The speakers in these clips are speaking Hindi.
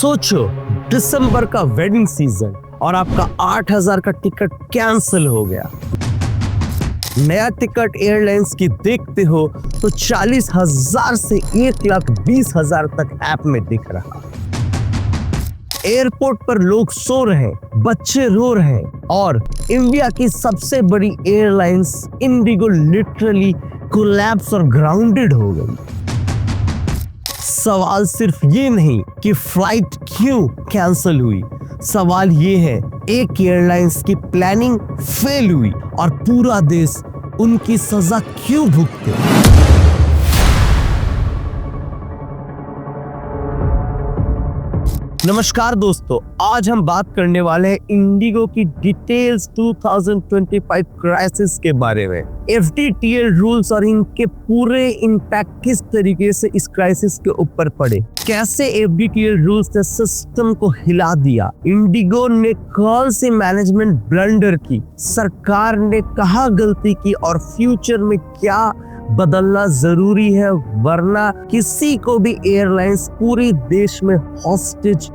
सोचो, दिसंबर का वेडिंग सीजन और आपका 8,000 का टिकट कैंसिल हो गया। नया टिकट एयरलाइंस की देखते हो तो 40,000 से 1,20,000 तक ऐप में दिख रहा। एयरपोर्ट पर लोग सो रहे, बच्चे रो रहे और इंडिया की सबसे बड़ी एयरलाइंस इंडिगो लिटरली कोलैप्स और ग्राउंडेड हो गई। सवाल सिर्फ ये नहीं कि फ्लाइट क्यों कैंसिल हुई, सवाल ये है एक एयरलाइंस की प्लानिंग फेल हुई और पूरा देश उनकी सजा क्यों भुगते। नमस्कार दोस्तों, आज हम बात करने वाले हैं इंडिगो की डिटेल्स 2025 क्राइसिस के बारे में। FDTL रूल्स और इनके पूरे इम्पैक्ट किस तरीके से इस क्राइसिस के ऊपर पड़े, कैसे FDTL रूल्स ने सिस्टम को हिला दिया, इंडिगो ने कौन सी मैनेजमेंट ब्लंडर की, सरकार ने कहाँ गलती की और फ्यूचर में क्या बदलना जरूरी है, वरना किसी को भी एयरलाइंस पूरे देश में हॉस्टेज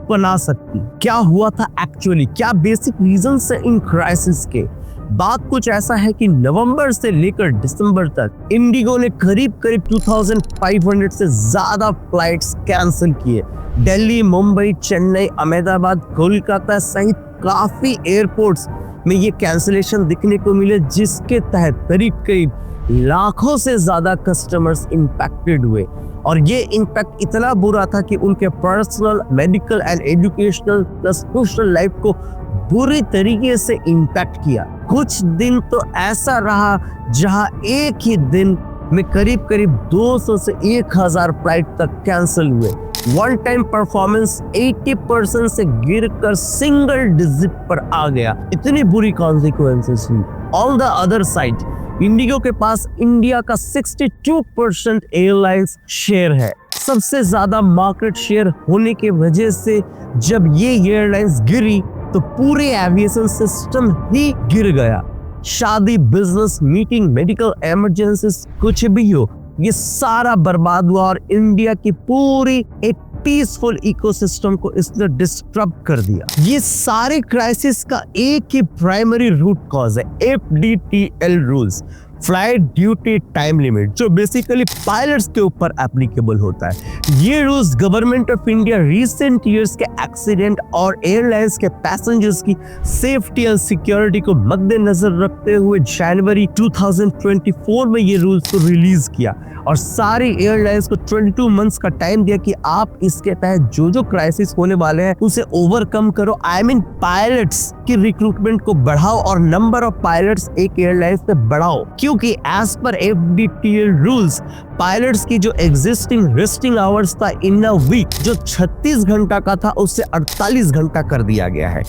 बना सकती। क्या हुआ था एक्चुअली, क्या बेसिक रीजन है इन क्राइसिस के। बात कुछ ऐसा है कि नवंबर से लेकर दिसंबर तक इंडिगो ने करीब 2500 से ज्यादा फ्लाइट्स कैंसिल किए। दिल्ली, मुंबई, चेन्नई, अहमदाबाद, कोलकाता सहित काफी एयरपोर्ट्स में ये कैंसिलेशन दिखने को मिले, जिसके तहत करीब लाखों से ज्यादा कस्टमर्स इंपैक्टेड हुए। और ये इंपैक्ट इतना बुरा था कि उनके personal, medical and educational plus social life को बुरी तरीके से इंपैक्ट किया। कुछ दिन तो ऐसा रहा जहां एक ही दिन में करीब 200 से 1,000 फ्लाइट तक कैंसिल हुए। वन टाइम परफॉर्मेंस 80% से गिरकर सिंगल डिजिट पर आ गया। इतनी बुरी कॉन्सिक्वेंसेस हुई। On the other side Indigo के पास इंडिया का 62% एयरलाइंस शेयर है। सबसे ज्यादा मार्केट शेयर होने के वजह से जब ये एयरलाइंस गिरी तो पूरे एविएशन सिस्टम ही गिर गया। शादी, बिजनेस, मीटिंग, मेडिकल इमरजेंसीज, कुछ भी हो, ये सारा बर्बाद हुआ और इंडिया की पूरी एक पीसफुल इकोसिस्टम को इसने डिस्टर्ब कर दिया। ये सारे क्राइसिस का एक ही प्राइमरी रूट कॉज है FDTL rules, flight duty time limit, जो बेसिकली पायलट्स के ऊपर एप्लीकेबल होता है। ये rules government of India recent years के एक्सीडेंट और एयरलाइंस के पैसेंजर्स की सेफ्टी एंड सिक्योरिटी को मद्देनजर रखते हुए जनवरी 2024 में ये रूल्स को रिलीज किया और सारी एयरलाइंस को 22 मंथ्स का टाइम दिया कि आप इसके तहत जो क्राइसिस होने वाले हैं उसे ओवरकम करो। आई मीन पायलट्स की रिक्रूटमेट को बढ़ाओ और नंबर ऑफ पायलट्स एक एयरलाइंस में बढ़ाओ, क्योंकि as per FDTL rules pilots की जो एग्जिस्टिंग रेस्टिंग आवर्स था इन अ वीक, जो 36 घंटा का था उससे 48 घंटा कर दिया गया है।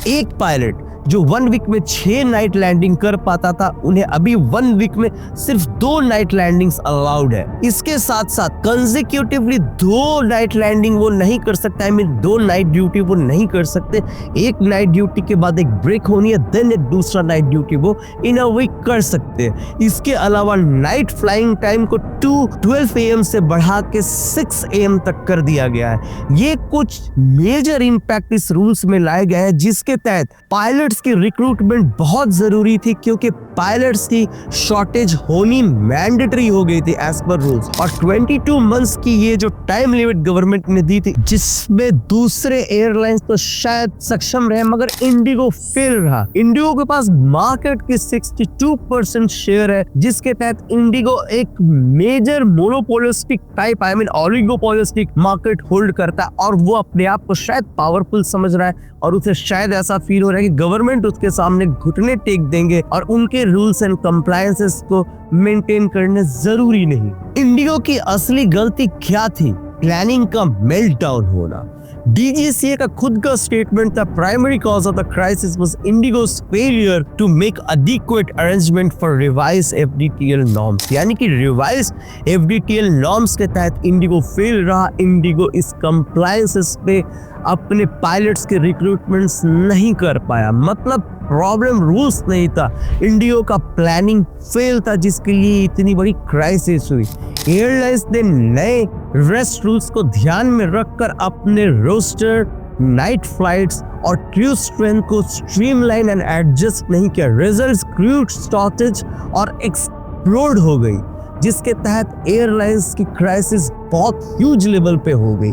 एक पायलट जो 1 वीक में 6 नाइट लैंडिंग कर पाता था, उन्हें अभी 1 वीक में सिर्फ 2 नाइट लैंडिंग्स अलाउड है। इसके साथ साथ कंसेक्यूटिवली 2 नाइट लैंडिंग वो नहीं कर सकते, आई मीन 2 नाइट ड्यूटी वो नहीं कर सकते। एक नाइट ड्यूटी के बाद एक ब्रेक होनी है, देन एक दूसरा नाइट ड्यूटी वो इन अ वीक कर सकते हैं। इसके अलावा नाइट फ्लाइंग टाइम को 12 AM से बढ़ा के 6 AM तक कर दिया गया है। ये कुछ मेजर इंपैक्ट इस रूल्स में लाए गए हैं, जिसके तहत पायलट्स की रिक्रूटमेंट बहुत जरूरी थी, क्योंकि पायलट्स की शॉर्टेज होनी मैंडेटरी हो गई थी एज पर रूल्स। और 22 मंथ्स की ये जो टाइम लिमिट गवर्नमेंट ने दी थी, जिसमें दूसरे एयरलाइंस तो शायद सक्षम रहे मगर इंडिगो फेल रहा। इंडिगो के पास मार्केट की 62% शेयर है, जिसके तहत इंडिगो एक major monopolistic type, I mean oligopolistic market hold करता है और वो अपने आप को शायद पावरफुल समझ रहा है और उसे शायद ऐसा फील हो रहा है कि गवर्नमेंट उसके सामने घुटने टेक देंगे और उनके रूल्स एंड कंप्लायंसेस को मेंटेन करने जरूरी नहीं। इंडिगो की असली गलती क्या थी? प्लानिंग का मेल्टडाउन होना। DGCA का खुद का स्टेटमेंट था, primary cause of the crisis was IndiGo's failure to make adequate arrangement for revised FDTL norms, यानी कि रिवाइज FDTL नॉर्म्स के तहत इंडिगो फेल रहा। इंडिगो इस कंप्लायंसेस पे अपने पायलट्स के रिक्रूटमेंट्स नहीं कर पाया। मतलब प्रॉब्लम रूल्स नहीं था, इंडिगो का प्लानिंग फेल था, जिसके लिए इतनी बड़ी क्राइसिस हुई। एयरलाइंस ने नए रेस्ट रूल्स को ध्यान में रखकर अपने रोस्टर, नाइट फ्लाइट्स और क्रू स्ट्रेंथ को स्ट्रीमलाइन एंड एडजस्ट नहीं किया। रिजल्ट क्रू शॉर्टेज और एक्सप्लोड हो गई, जिसके तहत एयरलाइंस की क्राइसिस बहुत ह्यूज लेवल पे हो गई।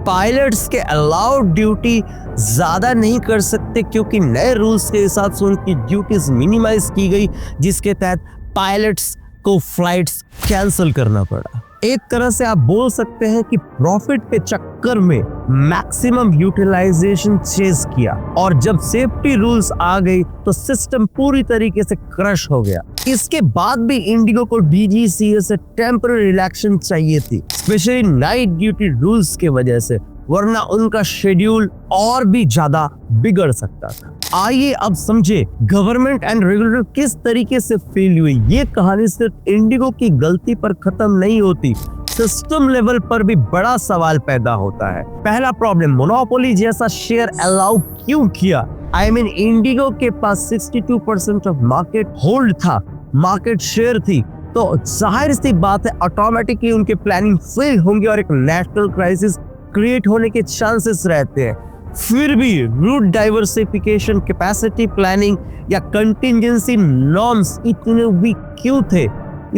पायलट्स के अलाउड ड्यूटी ज्यादा नहीं कर सकते क्योंकि नए रूल्स के हिसाब से उनकी ड्यूटीज मिनिमाइज की गई, जिसके तहत पायलट्स को फ्लाइट्स कैंसिल करना पड़ा। एक तरह से आप बोल सकते हैं कि प्रॉफिट के चक्कर में मैक्सिमम यूटिलाइजेशन चेज किया, और जब सेफ्टी रूल्स आ गई तो सिस्टम पूरी तरीके से क्रश हो गया। इसके बाद भी इंडिगो को डीजीसीए से टेम्पररी रिलैक्सेशन चाहिए थी, स्पेशली नाइट ड्यूटी रूल्स के वजह से, वरना उनका शेड्यूल और भी ज्यादा बिगड़ सकता था। आइए अब समझे गवर्नमेंट एंड रेगुलेटर किस तरीके से फेल हुई। ये कहानी सिर्फ इंडिगो की गलती पर खत्म नहीं होती, सिस्टम लेवल पर भी बड़ा सवाल पैदा होता है। पहला प्रॉब्लम, मोनोपोली जैसा शेयर अलाउ क्यों किया? इंडिगो के पास 62% ऑफ मार्केट होल्ड था, मार्केट शेयर थी, तो जाहिर सी बात है ऑटोमेटिकली उनके प्लानिंग फेल होंगे और एक नेशनल क्राइसिस क्रिएट होने के चांसेस रहते हैं। फिर भी रूट डाइवर्सिफिकेशन, कैपेसिटी प्लानिंग या कंटिंजेंसी नॉर्म्स इतने वीक क्यों थे?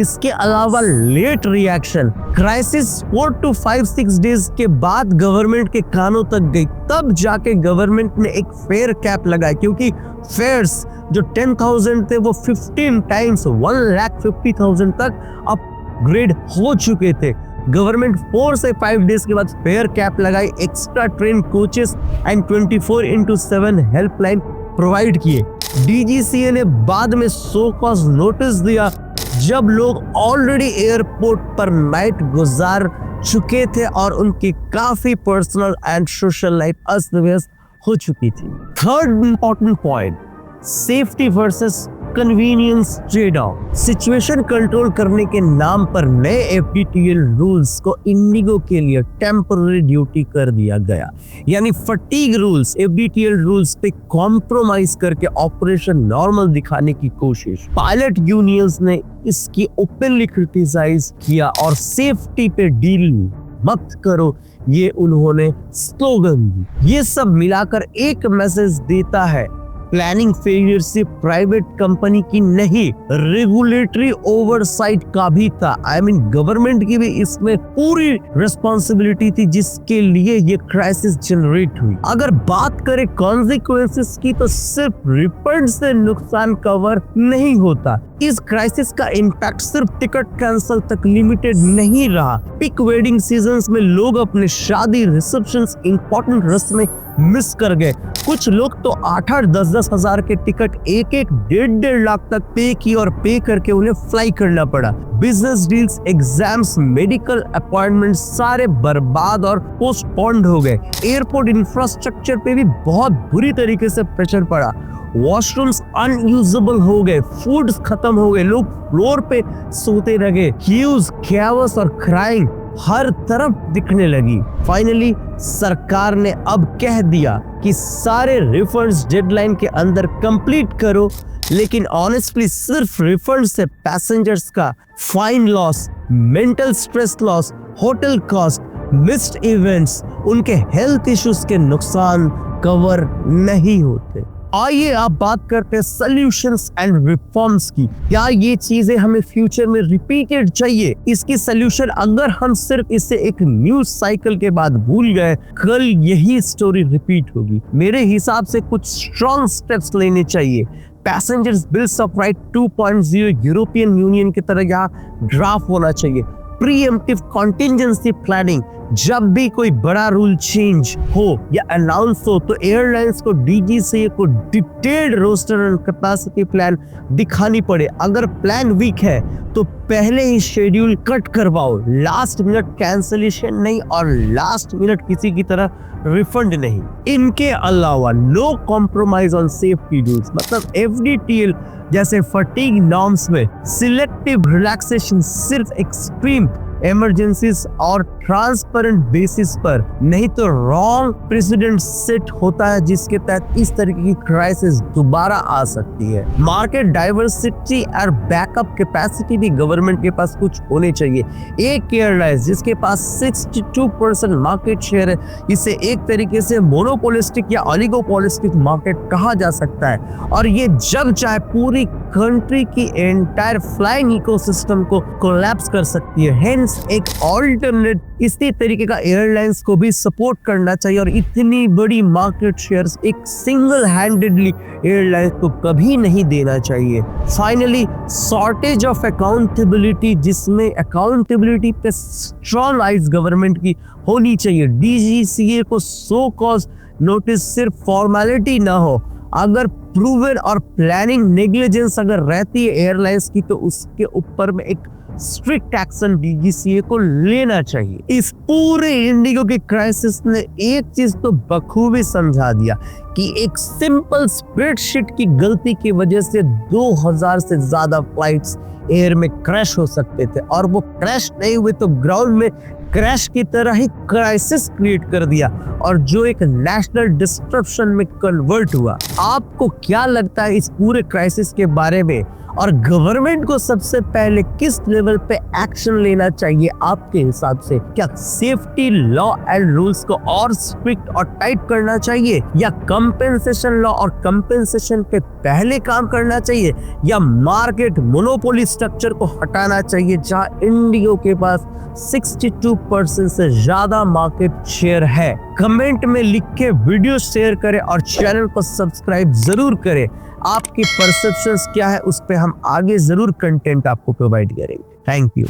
इसके अलावा late reaction, crisis 4 to 5-6 days के बाद गवर्नमेंट के कानों तक गई, तब जाके गवर्नमेंट ने एक फेयर कैप लगाया, क्योंकि फेयर्स जो 10,000 थे वो 15 टाइम्स 1,50,000 तक अपग्रेड हो चुके थे। गवर्नमेंट 4 से 5 डेज के बाद फेयर कैप लगाई, extra train coaches and 24/7 helpline provide किए। डीजीसीए ने बाद में सो कॉज नोटिस दिया जब लोग ऑलरेडी एयरपोर्ट पर नाइट गुजार चुके थे और उनकी काफी पर्सनल एंड सोशल लाइफ अस्त व्यस्त हो चुकी थी। Third important point, safety versus convenience trade off. Situation control करने के नाम पर नए एफडीटीएल रूल्स को इंडिगो के लिए टेम्पररी ड्यूटी कर दिया गया, यानी फटीग रूल्स एफडीटीएल रूल्स पे कॉम्प्रोमाइज करके ऑपरेशन नॉर्मल दिखाने की कोशिश। पायलट यूनियंस ने इसकी ओपनली क्रिटिसाइज किया और सेफ्टी पे डील मत करो ये उन्होंने स्लोगन दी। ये सब मिलाकर एक मैसेज देता है, प्लानिंग फेलियर सिर्फ प्राइवेट कंपनी की नहीं, रेगुलेटरी ओवरसाइट का भी था। गवर्नमेंट की भी इसमें पूरी रिस्पॉन्सिबिलिटी थी, जिसके लिए ये क्राइसिस जनरेट हुई। अगर बात करें कॉन्सिक्वेंसेस की, तो सिर्फ रिफंड से नुकसान कवर नहीं होता। इस क्राइसिस का इम्पैक्ट सिर्फ टिकट कैंसल तक लिमिटेड नहीं रहा। पिक वेडिंग सीजन्स में लोग अपने शादी, रिसेप्शंस, इंपॉर्टेंट रस्में मिस कर गए। कुछ लोग तो 8-8, 10-10 हजार के टिकट 1-1, 1.5 लाख तक पे की और पे करके उन्हें फ्लाई करना पड़ा। Business deals, exams, medical appointments सारे बर्बाद और पोस्टपोन्ड हो गए। एयरपोर्ट इंफ्रास्ट्रक्चर पे भी बहुत बुरी तरीके से प्रेशर पड़ा। वॉशरूम्स अनयूजेबल हो गए, फूड्स खत्म हो गए, लोग फ्लोर पे सोते रहे। क्यूज, कैओस और क्राइम हर तरफ दिखने लगी। फाइनली सरकार ने अब कह दिया कि सारे रिफंड्स डेडलाइन के अंदर कंप्लीट करो, लेकिन ऑनेस्टली सिर्फ रिफंड से पैसेंजर्स का fine loss, mental stress loss, hotel cost, missed events, उनके हेल्थ इश्यूज के नुकसान कवर नहीं होते। आइए आप बात करते हैं सॉल्यूशंस एंड रिफॉर्म्स की। क्या ये चीजें हमें फ्यूचर में रिपीटेड चाहिए? इसकी सॉल्यूशन, अगर हम सिर्फ इसे एक न्यूज साइकिल के बाद भूल गए, कल यही स्टोरी रिपीट होगी। मेरे हिसाब से कुछ स्ट्रॉन्ग स्टेप्स लेने चाहिए। Passengers bills of right 2.0 European union की तरह यहाँ ड्राफ्ट होना चाहिए। प्रीएम्प्टिव कॉन्टिजेंसी प्लानिंग, जब भी कोई बड़ा रूल चेंज हो या अनाउंस हो तो एयरलाइंस को डीजीसीए को detailed roster and capacity plan दिखानी पड़े। अगर प्लान वीक है तो पहले ही शेड्यूल कट करवाओ, लास्ट मिनट कैंसिलेशन नहीं और लास्ट मिनट किसी की तरह रिफंड नहीं। इनके अलावा no compromise on safety rules, मतलब एफडीटीएल जैसे फटीग नॉर्म्स में सिलेक्टिव रिलैक्सेशन सिर्फ एक्सट्रीम इमरजेंसीज और ट्रांसपेरेंट बेसिस पर, नहीं तो रॉन्ग प्रेसिडेंट सेट होता है जिसके तहत इस तरीके की क्राइसिस दोबारा आ सकती है। मार्केट डाइवर्सिटी और बैकअप कैपेसिटी भी गवर्नमेंट के पास कुछ होने चाहिए। एक एयरलाइंस जिसके पास 62% मार्केट शेयर है, इसे एक तरीके से मोनोपोलिस्टिक या ओलिगोपोलिस्टिक मार्केट कहा जा सकता है, और ये जब चाहे पूरी कंट्री की एंटायर फ्लाइंग इकोसिस्टम को कोलैप्स कर सकती है। हेंस एक ऑल्टरनेट इसी तरीके का एयरलाइंस को भी सपोर्ट करना चाहिए, और इतनी बड़ी मार्केट शेयर्स एक सिंगल हैंडेडली एयरलाइंस को कभी नहीं देना चाहिए। फाइनली शॉर्टेज ऑफ अकाउंटेबिलिटी, जिसमें अकाउंटेबिलिटी पे स्ट्रॉन्ग आइज गवर्नमेंट की होनी चाहिए। डीजीसीए को सो कॉज नोटिस सिर्फ फॉर्मेलिटी ना हो, अगर प्रूवन और प्लानिंग नेग्लिजेंस अगर रहती है एयरलाइंस की, तो उसके ऊपर में एक स्ट्रिक्ट एक्शन डीजीसीए को लेना चाहिए। इस पूरे इंडिगो के क्राइसिस ने एक चीज तो बखूबी समझा दिया कि एक सिंपल स्प्रेडशीट की गलती की वजह से 2000 से ज्यादा फ्लाइट्स एयर में क्रैश हो सकते थे, और वो क्रैश नहीं हुए तो ग्राउंड में क्रैश की तरह ही क्राइसिस क्रिएट कर दिया, और जो एक नेशनल डिस्ट्रप्शन में कन्वर्ट हुआ। आपको क्या लगता है इस पूरे क्राइसिस के बारे में, और गवर्नमेंट को सबसे पहले किस लेवल पे एक्शन लेना चाहिए आपके हिसाब से? क्या सेफ्टी लॉ एंड रूल्स को और स्ट्रिक्ट और टाइट करना चाहिए, या कंपेंसेशन लॉ और कंपेंसेशन पे पहले काम करना चाहिए, या मार्केट मोनोपोली स्ट्रक्चर को हटाना चाहिए जहां इंडिगो के पास 62% से ज्यादा मार्केट शेयर है? कमेंट में लिख के वीडियो शेयर करें और चैनल को सब्सक्राइब जरूर करें। आपकी परसेप्शंस क्या है उस पे हम आगे जरूर कंटेंट आपको प्रोवाइड करेंगे। Thank you.